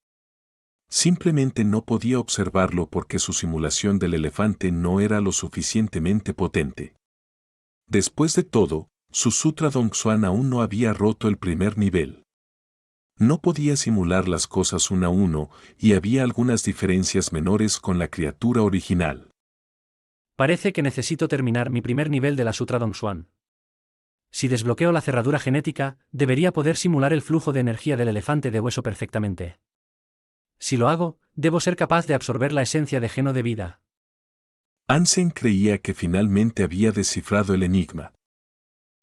Simplemente no podía observarlo porque su simulación del elefante no era lo suficientemente potente. Después de todo, su Sutra Dongsuan aún no había roto el primer nivel. No podía simular las cosas uno a uno, y había algunas diferencias menores con la criatura original. Parece que necesito terminar mi primer nivel de la Sutra Dongsuan. Si desbloqueo la cerradura genética, debería poder simular el flujo de energía del elefante de hueso perfectamente. Si lo hago, debo ser capaz de absorber la esencia de geno de vida. Ansem creía que finalmente había descifrado el enigma.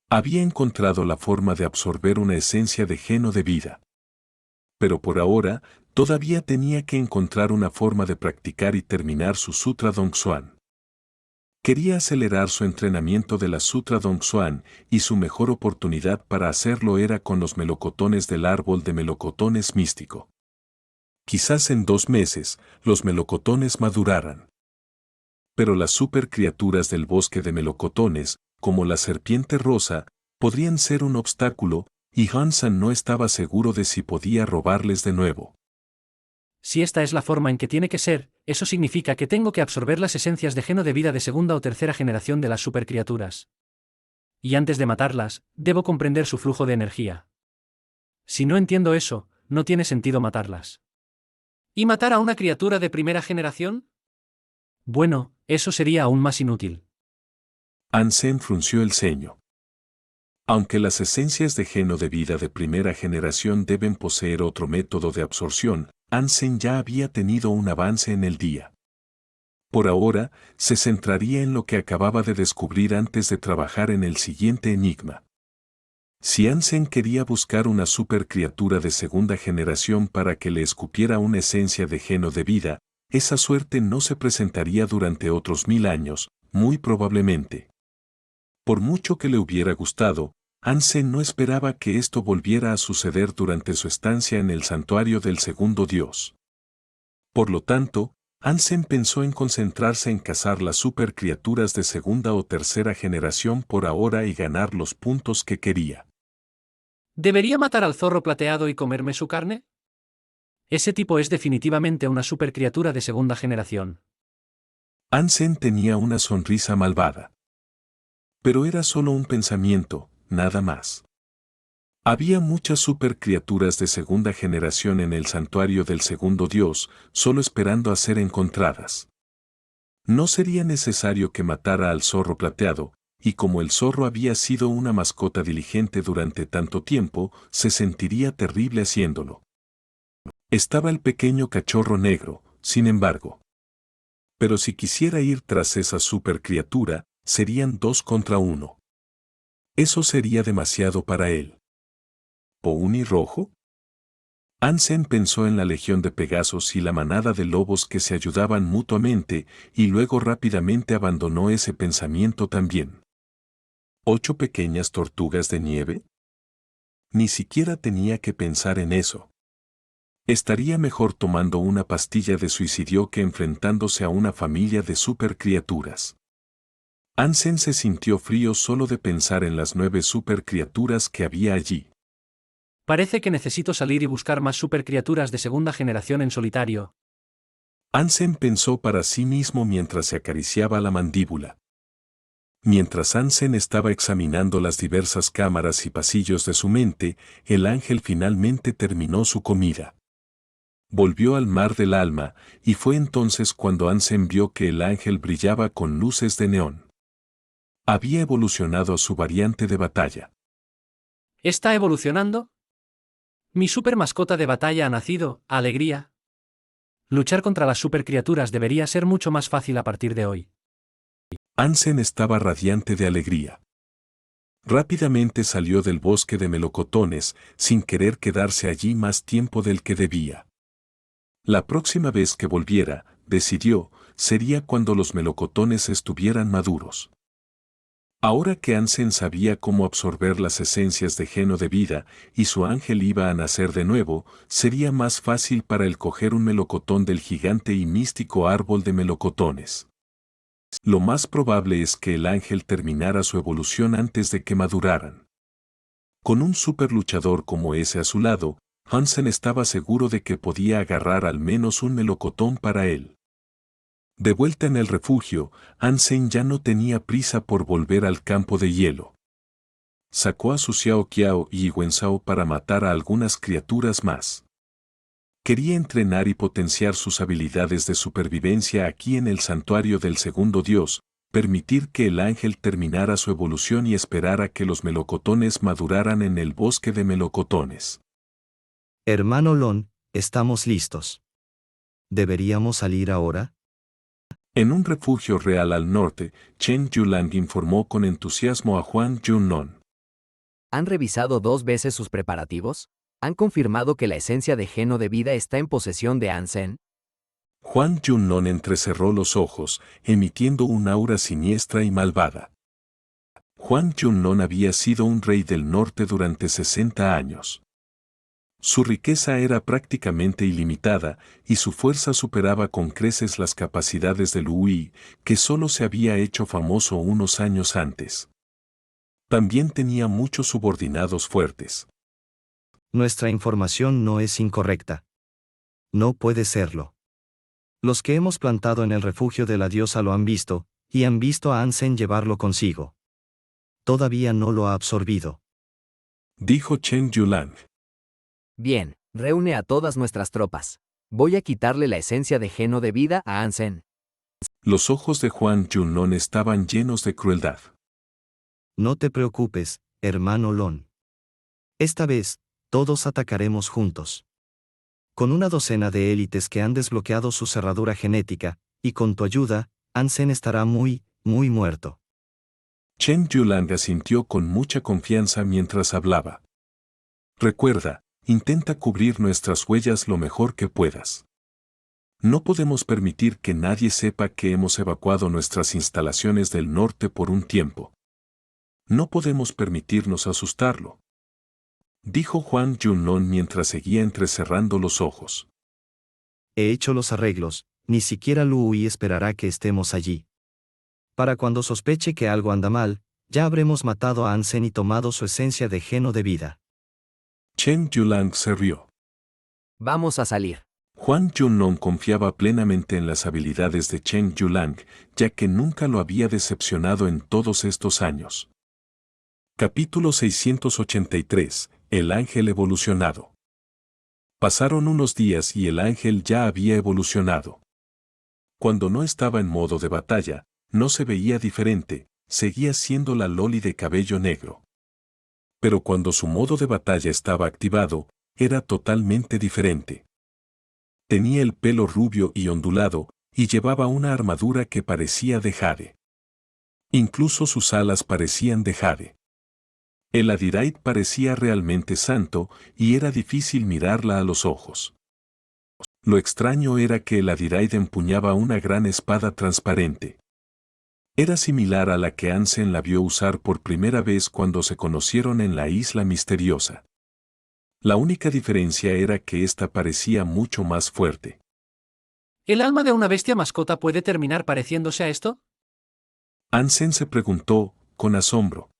Había encontrado la forma de absorber una esencia de geno de vida. Pero por ahora, todavía tenía que encontrar una forma de practicar y terminar su Sutra Dongsuan. Quería acelerar su entrenamiento de la Sutra Dongsuan, y su mejor oportunidad para hacerlo era con los melocotones del árbol de melocotones místico. Quizás en 2 meses, los melocotones maduraran. Pero las supercriaturas del bosque de melocotones, como la serpiente rosa, podrían ser un obstáculo, y Hansan no estaba seguro de si podía robarles de nuevo. Si esta es la forma en que tiene que ser, eso significa que tengo que absorber las esencias de geno de vida de segunda o tercera generación de las supercriaturas. Y antes de matarlas, debo comprender su flujo de energía. Si no entiendo eso, no tiene sentido matarlas. ¿Y matar a una criatura de primera generación? Bueno, eso sería aún más inútil. Ansem frunció el ceño. Aunque las esencias de geno de vida de primera generación deben poseer otro método de absorción, Ansem ya había tenido un avance en el día. Por ahora, se centraría en lo que acababa de descubrir antes de trabajar en el siguiente enigma. Si Ansem quería buscar una supercriatura de segunda generación para que le escupiera una esencia de geno de vida, esa suerte no se presentaría durante otros 1000 años, muy probablemente. Por mucho que le hubiera gustado, Ansem no esperaba que esto volviera a suceder durante su estancia en el santuario del segundo dios. Por lo tanto, Ansem pensó en concentrarse en cazar las supercriaturas de segunda o tercera generación por ahora y ganar los puntos que quería. ¿Debería matar al zorro plateado y comerme su carne? Ese tipo es definitivamente una supercriatura de segunda generación. Ansem tenía una sonrisa malvada. Pero era solo un pensamiento, nada más. Había muchas supercriaturas de segunda generación en el santuario del segundo dios, solo esperando a ser encontradas. No sería necesario que matara al zorro plateado, y como el zorro había sido una mascota diligente durante tanto tiempo, se sentiría terrible haciéndolo. Estaba el pequeño cachorro negro, sin embargo. Pero si quisiera ir tras esa supercriatura, serían 2 contra 1. Eso sería demasiado para él. ¿Pony rojo? Ansem pensó en la legión de Pegasos y la manada de lobos que se ayudaban mutuamente, y luego rápidamente abandonó ese pensamiento también. ¿8 pequeñas tortugas de nieve? Ni siquiera tenía que pensar en eso. Estaría mejor tomando una pastilla de suicidio que enfrentándose a una familia de supercriaturas. Ansem se sintió frío solo de pensar en las 9 supercriaturas que había allí. Parece que necesito salir y buscar más supercriaturas de segunda generación en solitario. Ansem pensó para sí mismo mientras se acariciaba la mandíbula. Mientras Ansem estaba examinando las diversas cámaras y pasillos de su mente, el ángel finalmente terminó su comida. Volvió al mar del alma, y fue entonces cuando Ansem vio que el ángel brillaba con luces de neón. Había evolucionado a su variante de batalla. ¿Está evolucionando? Mi super mascota de batalla ha nacido, alegría. Luchar contra las supercriaturas debería ser mucho más fácil a partir de hoy. Ansem estaba radiante de alegría. Rápidamente salió del bosque de melocotones, sin querer quedarse allí más tiempo del que debía. La próxima vez que volviera, decidió, sería cuando los melocotones estuvieran maduros. Ahora que Ansem sabía cómo absorber las esencias de geno de vida y su ángel iba a nacer de nuevo, sería más fácil para él coger un melocotón del gigante y místico árbol de melocotones. Lo más probable es que el ángel terminara su evolución antes de que maduraran. Con un superluchador como ese a su lado, Ansem estaba seguro de que podía agarrar al menos un melocotón para él. De vuelta en el refugio, Ansem ya no tenía prisa por volver al campo de hielo. Sacó a su Xiao Qiao y Wenzhao para matar a algunas criaturas más. Quería entrenar y potenciar sus habilidades de supervivencia aquí en el santuario del segundo dios, permitir que el ángel terminara su evolución y esperar a que los melocotones maduraran en el bosque de melocotones. Hermano Lon, estamos listos. ¿Deberíamos salir ahora? En un refugio real al norte, Chen Yulang informó con entusiasmo a Huang Junnon. ¿Han revisado 2 veces sus preparativos? ¿Han confirmado que la esencia de geno de vida está en posesión de Ansem? Huang Junnon entrecerró los ojos, emitiendo un aura siniestra y malvada. Huang Junnon había sido un rey del norte durante 60 años. Su riqueza era prácticamente ilimitada, y su fuerza superaba con creces las capacidades de Lu Yi, que solo se había hecho famoso unos años antes. También tenía muchos subordinados fuertes. Nuestra información no es incorrecta. No puede serlo. Los que hemos plantado en el refugio de la diosa lo han visto, y han visto a Ansem llevarlo consigo. Todavía no lo ha absorbido. Dijo Chen Yulang. Bien, reúne a todas nuestras tropas. Voy a quitarle la esencia de geno de vida a Ansem. Los ojos de Huang Junnon estaban llenos de crueldad. No te preocupes, hermano Lon. Esta vez, todos atacaremos juntos. Con una docena de élites que han desbloqueado su cerradura genética, y con tu ayuda, Ansem estará muy muerto. Chen Yulang asintió con mucha confianza mientras hablaba. Recuerda, intenta cubrir nuestras huellas lo mejor que puedas. No podemos permitir que nadie sepa que hemos evacuado nuestras instalaciones del norte por un tiempo. No podemos permitirnos asustarlo. Dijo Huang Junnon mientras seguía entrecerrando los ojos. He hecho los arreglos, ni siquiera Lu Yi esperará que estemos allí. Para cuando sospeche que algo anda mal, ya habremos matado a Ansem y tomado su esencia de geno de vida. Chen Yulang se rió. Vamos a salir. Huang Junnon confiaba plenamente en las habilidades de Chen Yulang, ya que nunca lo había decepcionado en todos estos años. Capítulo 683. El ángel evolucionado. Pasaron unos días y el ángel ya había evolucionado. Cuando no estaba en modo de batalla, no se veía diferente, seguía siendo la Loli de cabello negro. Pero cuando su modo de batalla estaba activado, era totalmente diferente. Tenía el pelo rubio y ondulado, y llevaba una armadura que parecía de jade. Incluso sus alas parecían de jade. El Adiraid parecía realmente santo, y era difícil mirarla a los ojos. Lo extraño era que el Adiraid empuñaba una gran espada transparente. Era similar a la que Ansem la vio usar por primera vez cuando se conocieron en la isla misteriosa. La única diferencia era que ésta parecía mucho más fuerte. ¿El alma de una bestia mascota puede terminar pareciéndose a esto? Ansem se preguntó, con asombro.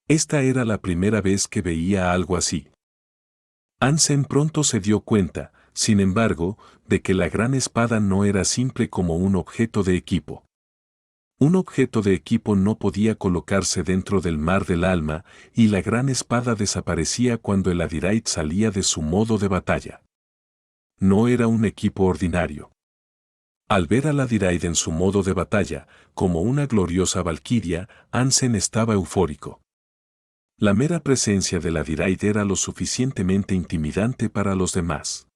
Esta era la primera vez que veía algo así. Ansem pronto se dio cuenta, sin embargo, de que la gran espada no era simple como un objeto de equipo. Un objeto de equipo no podía colocarse dentro del mar del alma, y la gran espada desaparecía cuando el Adiraid salía de su modo de batalla. No era un equipo ordinario. Al ver al Adiraid en su modo de batalla, como una gloriosa valquiria, Ansem estaba eufórico. La mera presencia del Adiraid era lo suficientemente intimidante para los demás.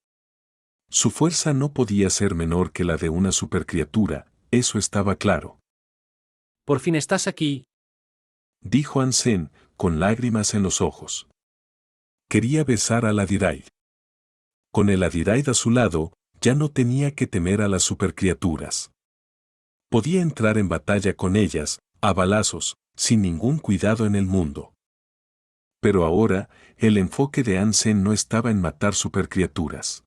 Su fuerza no podía ser menor que la de una supercriatura, eso estaba claro. Por fin estás aquí, Dijo Ansem, con lágrimas en los ojos. Quería besar al Adiraid. Con el Adiraid a su lado, ya no tenía que temer a las supercriaturas. Podía entrar en batalla con ellas, a balazos, sin ningún cuidado en el mundo. Pero ahora, el enfoque de Ansem no estaba en matar supercriaturas.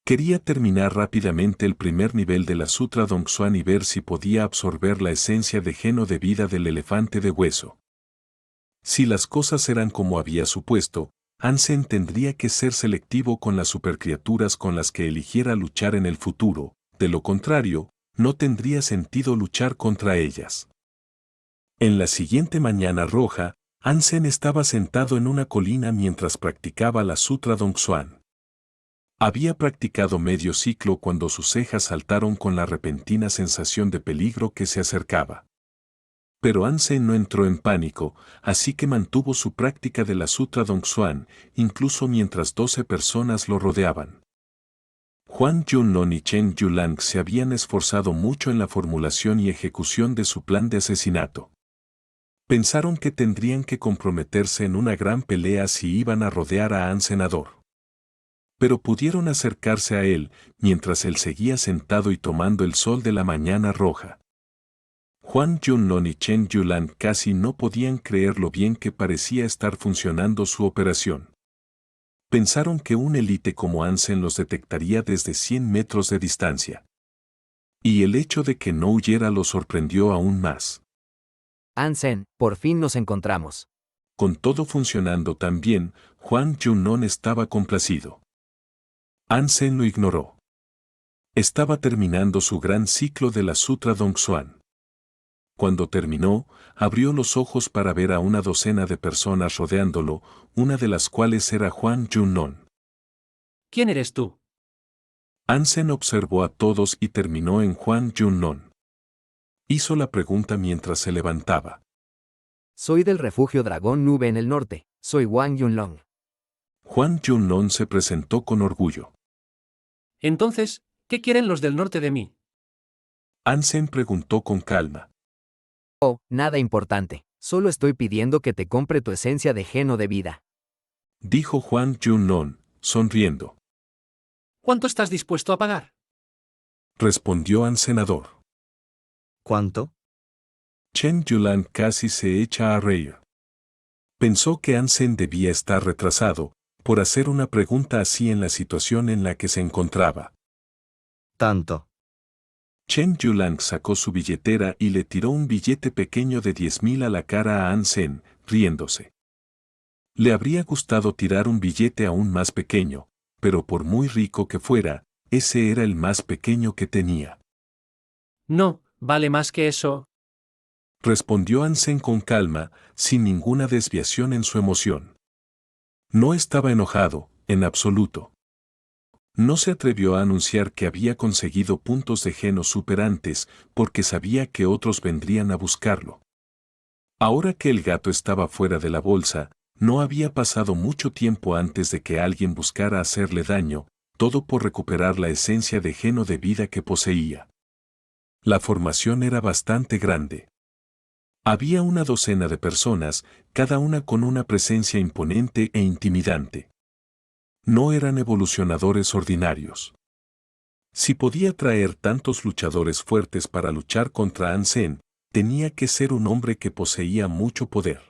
Quería terminar rápidamente el primer nivel de la Sutra Dongsuan y ver si podía absorber la esencia de geno de vida del elefante de hueso. Si las cosas eran como había supuesto, Ansem tendría que ser selectivo con las supercriaturas con las que eligiera luchar en el futuro, de lo contrario, no tendría sentido luchar contra ellas. En la siguiente mañana roja, Ansem estaba sentado en una colina mientras practicaba la Sutra Dongsuan. Había practicado medio ciclo cuando sus cejas saltaron con la repentina sensación de peligro que se acercaba. Pero Ansem no entró en pánico, así que mantuvo su práctica de la Sutra Dongsuan, incluso mientras 12 personas lo rodeaban. Huang Yunlong y Chen Yulang se habían esforzado mucho en la formulación y ejecución de su plan de asesinato. Pensaron que tendrían que comprometerse en una gran pelea si iban a rodear a Ansem. Pero pudieron acercarse a él, mientras él seguía sentado y tomando el sol de la mañana roja. Huang Yunlong y Chen Yulang casi no podían creer lo bien que parecía estar funcionando su operación. Pensaron que un élite como Ansem los detectaría desde 100 metros de distancia. Y el hecho de que no huyera los sorprendió aún más. Ansem, por fin nos encontramos. Con todo funcionando tan bien, Huang Yunlong estaba complacido. Ansem lo ignoró. Estaba terminando su gran ciclo de la Sutra Dongsuan. Cuando terminó, abrió los ojos para ver a una docena de personas rodeándolo, una de las cuales era Huang Yunlong. ¿Quién eres tú? Ansem observó a todos y terminó en Huang Yunlong. Hizo la pregunta mientras se levantaba. Soy del refugio Dragón Nube en el norte, soy Huang Yunlong. Huang Yunlong se presentó con orgullo. Entonces, ¿qué quieren los del norte de mí? Ansem preguntó con calma. Oh, nada importante, solo estoy pidiendo que te compre tu esencia de geno de vida. Dijo Huang Yunlong, sonriendo. ¿Cuánto estás dispuesto a pagar? Respondió Ansem. ¿Cuánto? Chen Yulang casi se echa a reír. Pensó que Ansem debía estar retrasado, por hacer una pregunta así en la situación en la que se encontraba. Tanto. Chen Yulang sacó su billetera y le tiró un billete pequeño de 10.000 a la cara a Ansem, riéndose. Le habría gustado tirar un billete aún más pequeño, pero por muy rico que fuera, ese era el más pequeño que tenía. No, vale más que eso. Respondió Ansem con calma, sin ninguna desviación en su emoción. No estaba enojado, en absoluto. No se atrevió a anunciar que había conseguido puntos de geno superantes porque sabía que otros vendrían a buscarlo. Ahora que el gato estaba fuera de la bolsa, no había pasado mucho tiempo antes de que alguien buscara hacerle daño, todo por recuperar la esencia de geno de vida que poseía. La formación era bastante grande. Había una docena de personas, cada una con una presencia imponente e intimidante. No eran evolucionadores ordinarios. Si podía traer tantos luchadores fuertes para luchar contra Ansem, tenía que ser un hombre que poseía mucho poder.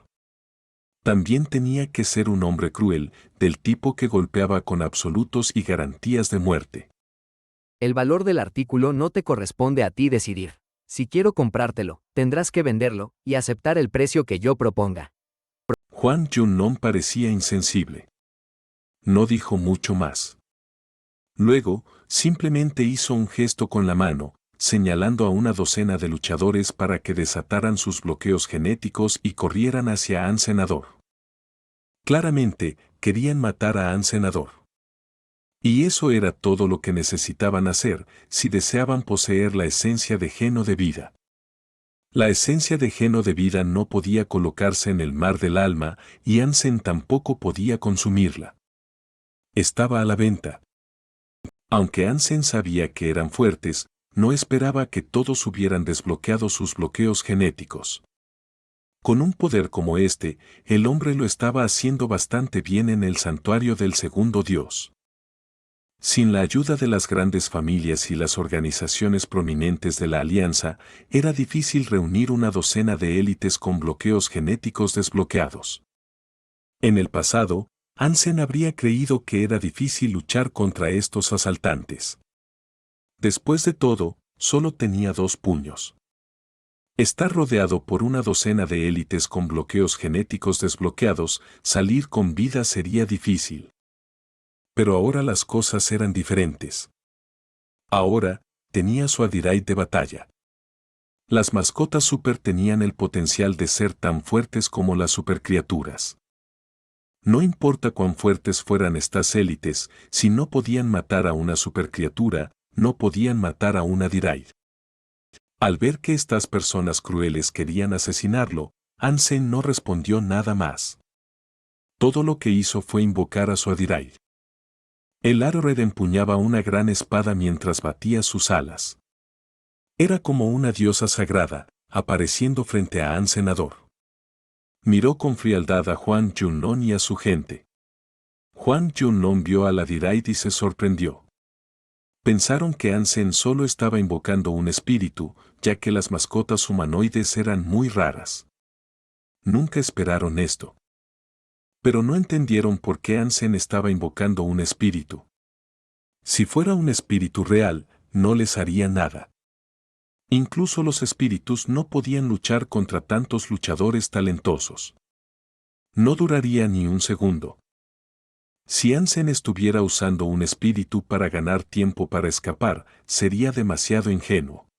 También tenía que ser un hombre cruel, del tipo que golpeaba con absolutos y garantías de muerte. El valor del artículo no te corresponde a ti decidir. Si quiero comprártelo, tendrás que venderlo y aceptar el precio que yo proponga. Hwang Jun-non parecía insensible. No dijo mucho más. Luego, simplemente hizo un gesto con la mano, señalando a una docena de luchadores para que desataran sus bloqueos genéticos y corrieran hacia An Senador. Claramente, querían matar a An Senador. Y eso era todo lo que necesitaban hacer si deseaban poseer la esencia de geno de vida. La esencia de geno de vida no podía colocarse en el mar del alma y Ansem tampoco podía consumirla. Estaba a la venta. Aunque Ansem sabía que eran fuertes, no esperaba que todos hubieran desbloqueado sus bloqueos genéticos. Con un poder como este, el hombre lo estaba haciendo bastante bien en el santuario del segundo dios. Sin la ayuda de las grandes familias y las organizaciones prominentes de la Alianza, era difícil reunir una docena de élites con bloqueos genéticos desbloqueados. En el pasado, Ansem habría creído que era difícil luchar contra estos asaltantes. Después de todo, solo tenía 2 puños. Estar rodeado por una docena de élites con bloqueos genéticos desbloqueados, salir con vida sería difícil. Pero ahora las cosas eran diferentes. Ahora, tenía su Adiraid de batalla. Las mascotas super tenían el potencial de ser tan fuertes como las supercriaturas. No importa cuán fuertes fueran estas élites, si no podían matar a una supercriatura, no podían matar a una Adiraid. Al ver que estas personas crueles querían asesinarlo, Ansem no respondió nada más. Todo lo que hizo fue invocar a su Adiraid. El Arrowhead empuñaba una gran espada mientras batía sus alas. Era como una diosa sagrada, apareciendo frente a An Senador. Miró con frialdad a Hwang Jun-non y a su gente. Hwang Jun-non vio a la Adiraid y se sorprendió. Pensaron que Ansem solo estaba invocando un espíritu, ya que las mascotas humanoides eran muy raras. Nunca esperaron esto. Pero no entendieron por qué Ansem estaba invocando un espíritu. Si fuera un espíritu real, no les haría nada. Incluso los espíritus no podían luchar contra tantos luchadores talentosos. No duraría ni un segundo. Si Ansem estuviera usando un espíritu para ganar tiempo para escapar, sería demasiado ingenuo.